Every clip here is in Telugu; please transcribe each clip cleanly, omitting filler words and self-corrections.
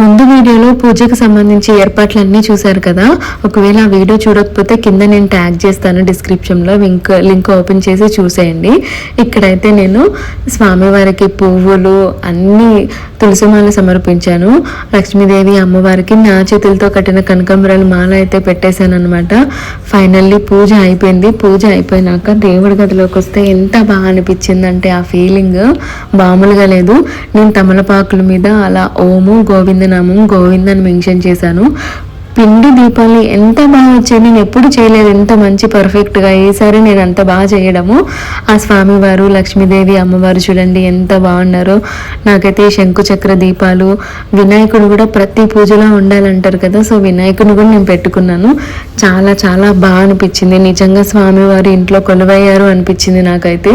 ముందు వీడియోలో పూజకు సంబంధించి ఏర్పాట్లన్నీ చూశారు కదా. ఒకవేళ ఆ వీడియో చూడకపోతే కింద నేను ట్యాగ్ చేస్తాను డిస్క్రిప్షన్లో, లింక్ ఓపెన్ చేసి చూసేయండి. ఇక్కడైతే నేను స్వామివారికి పువ్వులు అన్నీ తులసిమాల సమర్పించాను. లక్ష్మీదేవి అమ్మవారికి నా చేతులతో కట్టిన కనకాంబరాల మాల అయితే పెట్టేశాను అనమాట. ఫైనల్లీ పూజ అయిపోయింది. పూజ అయిపోయినాక దేవుడి గదిలోకి వస్తే ఎంత బాగా అనిపించిందంటే ఆ ఫీలింగ్ మామూలుగా లేదు. నేను తమలపాకుల మీద అలా ఓము గోవిందనామం గోవింద్ అని మెన్షన్ చేశాను. పిండి దీపాలు ఎంత బాగా వచ్చాయి. నేను ఎప్పుడు చేయలేదు ఎంత మంచి పర్ఫెక్ట్గా. ఈసారి నేను అంత బాగా చేయడము. ఆ స్వామివారు లక్ష్మీదేవి అమ్మవారు చూడండి ఎంత బాగున్నారో. నాకైతే శంకు చక్ర దీపాలు, వినాయకుడు కూడా ప్రతి పూజలో ఉండాలంటారు కదా, సో వినాయకుడిని కూడా నేను పెట్టుకున్నాను. చాలా చాలా బాగా అనిపించింది. నిజంగా స్వామివారు ఇంట్లో కొలువయ్యారు అనిపించింది నాకైతే.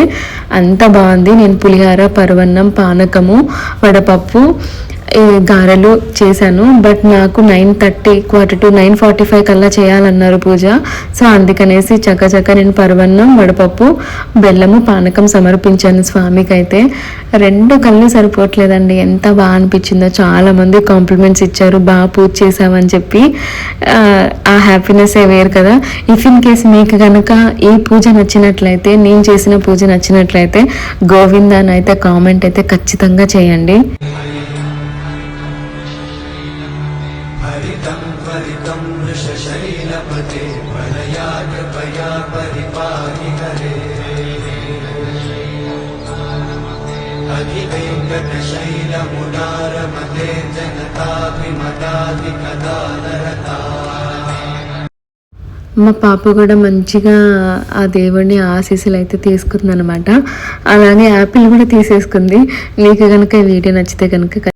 అంత బాగుంది. నేను పులిహార, పరవన్నం, పానకము, వడపప్పు, గారెలు చేశాను. బట్ నాకు 9:30 quarter to 9:45 కల్లా చేయాలన్నారు పూజ. సో అందుకనేసి చక్కచక్క నేను పరవన్నం, వడపప్పు, బెల్లము, పానకం సమర్పించాను స్వామికి. అయితే 2 కళ్ళు సరిపోవట్లేదండి. ఎంత బాగా అనిపించిందో. చాలామంది కాంప్లిమెంట్స్ ఇచ్చారు, బాగా పూజ చేసామని చెప్పి. ఆ హ్యాపీనెస్ వేరు కదా. ఇఫ్ ఇన్ కేస్ మీకు కనుక ఈ పూజ నచ్చినట్లయితే, నేను చేసిన పూజ నచ్చినట్లయితే గోవింద అని అయితే కామెంట్ అయితే ఖచ్చితంగా చేయండి. हरितं त्वरितं वृषशैलपते वलयाकृपया परिपाहि हरे अधिवेङ्कटशैलमुदारमते जनताभिमताधिकदानरता. మా పాప కూడా మంచిగా ఆ దేవుడిని ఆశీస్సులు అయితే తీసుకుంది అనమాట. అలాగే యాపిల్ కూడా తీసేసుకుంది. మీకు కనుక ఈ వీడియో నచ్చితే కనుక